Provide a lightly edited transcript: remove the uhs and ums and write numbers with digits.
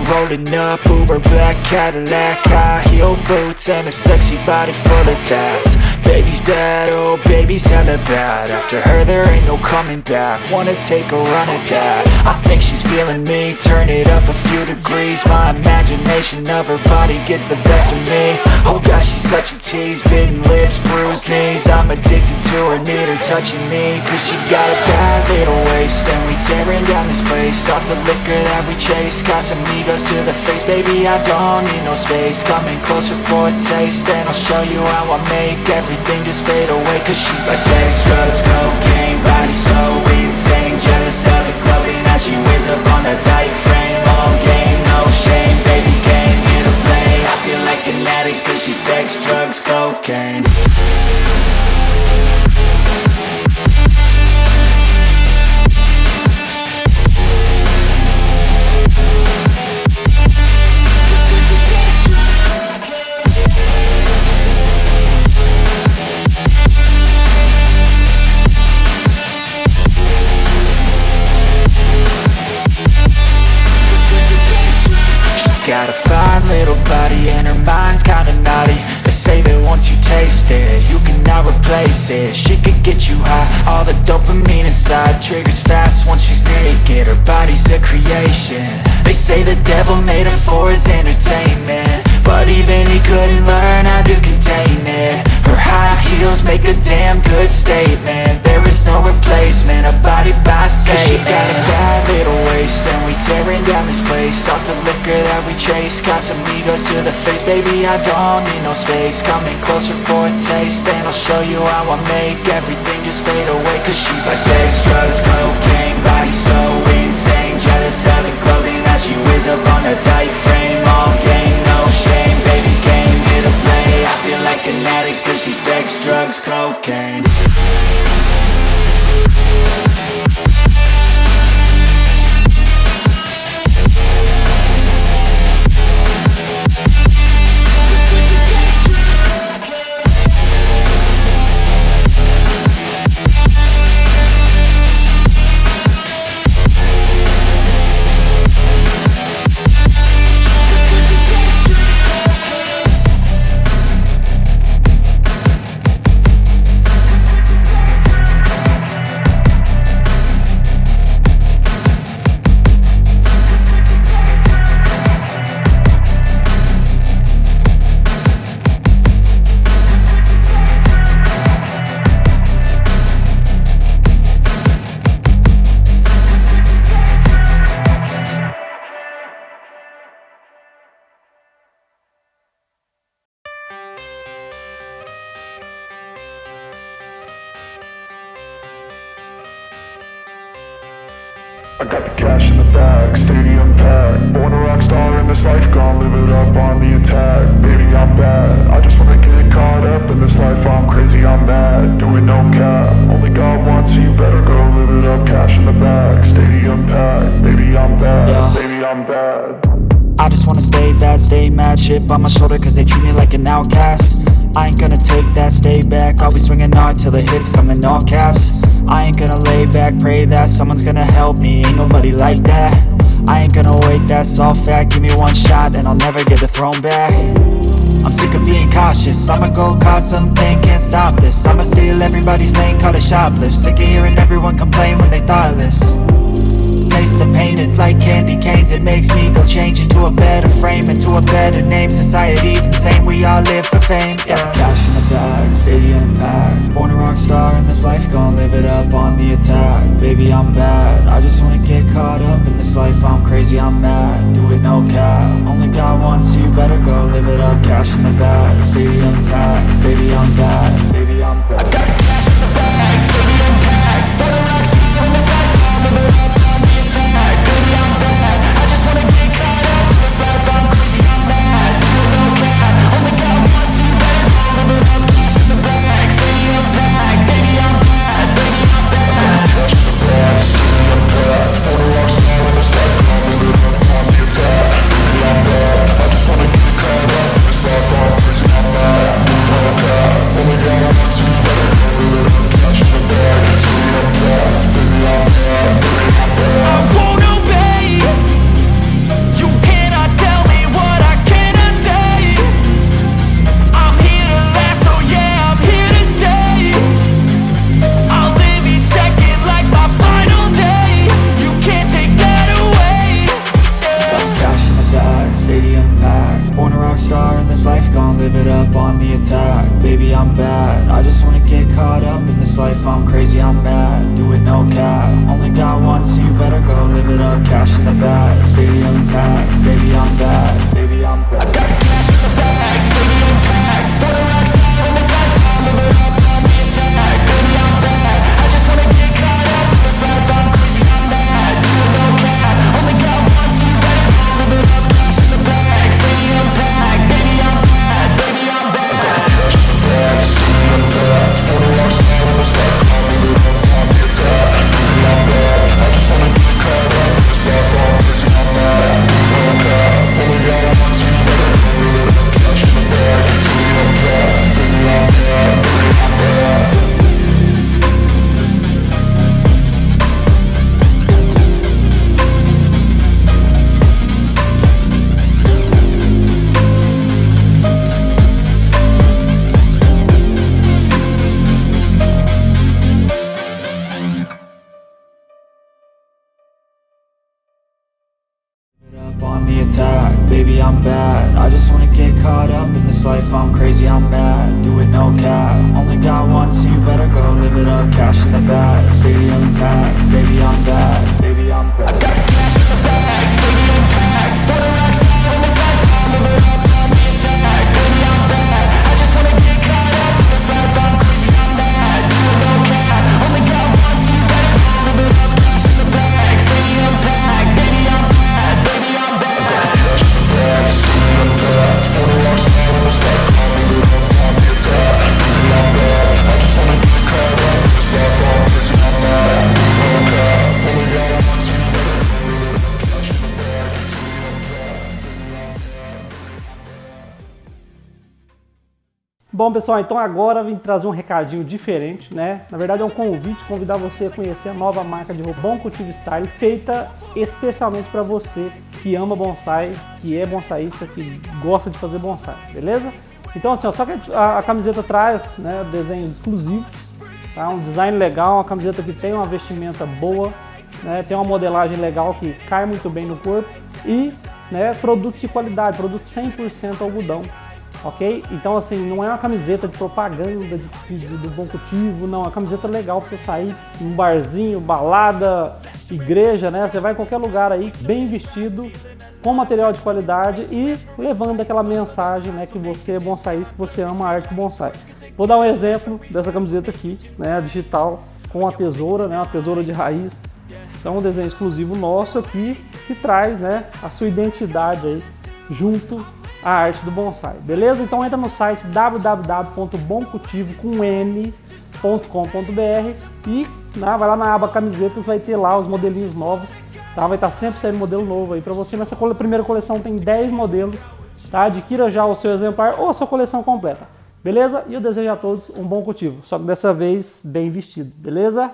rolling up, Uber black Cadillac, high heel boots and a sexy body full of tats. Baby's bad, oh baby's hella bad. After her there ain't no coming back. Wanna take a run at that. I think she's feeling me, turn it up a few degrees. My imagination of her body gets the best of me. Oh gosh, she's such a tease, bitten lips, bruised knees. I'm addicted to her, need her touching me. Cause she got a bad little waist, and we tearing down this place. Off the liquor that we chase, Camisetamas to the face. Baby, I don't need no space. Coming closer for a taste, and I'll show you how I make everything just fade away. Cause she's like sex, drugs, cocaine, body so insane. Jealous of the clothing that she wears up on that tight frame. All game, no shame, baby came here to play. I feel like an addict cause she's sex, drugs, cocaine. Got a fine little body and her mind's kinda naughty. They say that once you taste it, you cannot replace it. She could get you high, all the dopamine inside triggers fast once she's naked. Her body's a creation. They say the devil made her for his entertainment, but even he couldn't learn how to contain it. Her high heels make a damn good statement. There is no replacement, a body by Satan. Cause she got a bad little waist, and we tearing down this place. Off the liquor that we chase, Camisetamas to the face. Baby, I don't need no space. Coming closer for a taste, and I'll show you how I make everything just fade away. Cause she's like sex, drugs, cocaine, body so insane. Jealous of the clothing that she wears up on a tight frame. All game, no shame, baby came here to play. I feel like an addict cause she's sex, drugs, cocaine. I got the cash in the bag, stadium packed. Born a rock star in this life, gon' live it up on the attack. Baby, I'm bad, I just wanna get caught up in this life. I'm crazy, I'm mad, doing no cap. Only God wants you, better go live it up. Cash in the bag, stadium packed. Baby, I'm bad, yeah. Baby, I'm bad. I just wanna stay bad, stay mad. Chip on my shoulder cause they treat me like an outcast. I ain't gonna take that, stay back. I'll be swinging hard till the hits come in all caps. I ain't gonna lay back, pray that someone's gonna help me. Ain't nobody like that. I ain't gonna wait, that's all fact. Give me one shot and I'll never get the throne back. I'm sick of being cautious, I'ma go cause something, can't stop this. I'ma steal everybody's lane, call it shoplift. Sick of hearing everyone complain when they thoughtless. Taste the pain, it's like candy canes. It makes me go change into a better frame, into a better name. Society's insane, we all live for fame, yeah. Cash in the bag, stadium packed. Born a rock star in this life, gon' live it up on the attack. Baby, I'm bad, I just wanna get caught up in this life. I'm crazy, I'm mad, do it no cap. Only God wants you, better go live it up. Cash in the bag, stadium packed. Baby, I'm bad, baby, I'm bad. I got the cash in the bag, stadium packed. Born a rock star in this life, gon' live it up. Baby, I'm bad, I just wanna get caught up in this life. I'm crazy, I'm mad, do it no cap. Only God wants you, better go live it up. Cash in the bag, stadium packed. Baby, I'm bad, baby, I'm bad. Cash in the bag, stadium packed. Born a rock star in this life, gon' live it up on the attack. Baby, I'm bad, I just wanna get caught up in this life. I'm crazy, I'm mad, do it no cap. Only God life, I'm crazy, I'm mad, do it no cap. Only got one, so you better go live it up. Cash in the bag, stadium packed, baby I'm bad, baby I'm bad. I got the cash in the bag, stadium packed, put a rock star in this life, I'm live it up on the attack, baby I'm bad. I just wanna get caught up in this life, I'm crazy, I'm mad, do it no cap. Only got one, so you better go live it up. Cash in the bag, stadium packed, baby I'm bad, baby I'm bad. I got the cash in the bag, stadium packed, put a rock star in this life, I'm live it up on the attack, baby I'm bad. I just wanna get caught up in this life, I'm crazy, I'm mad, do it no cap. Only got one, so you better go live it up. Cash in the bag, stadium packed, baby I'm bad, baby I'm bad. On the attack, baby I'm bad. I just wanna get caught up in this life, I'm crazy, I'm mad, do it no cap. Only got one, so you better go live it up. Cash in the bag, stadium packed, baby I'm bad, baby I'm bad. I got the cash in the bag, stadium packed, put a rock star in this life, I'm live it up on the attack, baby I'm bad. I just wanna get caught up in this life, I'm crazy, I'm mad, do it no cap. Only got one, so you better go live it up. Cash in the bag, stadium packed, baby I'm bad, baby I'm bad. I got the cash in the bag, stadium packed, put a rock star in this life, I'm live it up on the attack, baby I'm bad. I just wanna get caught up in this life, I'm crazy, I'm mad, do it no cap. Only got one, so you better go live it up. Cash in the bag, stadium packed, baby I'm bad. Bom, pessoal, então agora eu vim trazer um recadinho diferente, né? Na verdade é um convite, convidar você a conhecer a nova marca de roupa Boncultivo Style, feita especialmente para você que ama bonsai, que é bonsaísta, que gosta de fazer bonsai, beleza? Então assim, ó, só que a camiseta traz, né, desenhos exclusivos, tá? Um design legal, uma camiseta que tem uma vestimenta boa, né? Tem uma modelagem legal que cai muito bem no corpo e, né, produtos de qualidade, produto 100% algodão. Ok? Então assim, não é uma camiseta de propaganda do Boncultivo, não, é uma camiseta legal para você sair num barzinho, balada, igreja, né? Você vai em qualquer lugar aí, bem vestido, com material de qualidade e levando aquela mensagem, né, que você é bonsaísta, que você ama a arte do bonsai. Vou dar um exemplo dessa camiseta aqui, né, digital, com a tesoura, né, uma tesoura de raiz. Então um desenho exclusivo nosso aqui, que traz, né, a sua identidade aí, junto a arte do bonsai, beleza? Então entra no site www.boncultivo.com.br e vai lá na aba camisetas, vai ter lá os modelinhos novos, tá? Vai estar sempre saindo modelo novo aí para você. Nessa primeira coleção tem 10 modelos, tá? Adquira já o seu exemplar ou a sua coleção completa, beleza? E eu desejo a todos um bom cultivo, só que dessa vez bem vestido, beleza?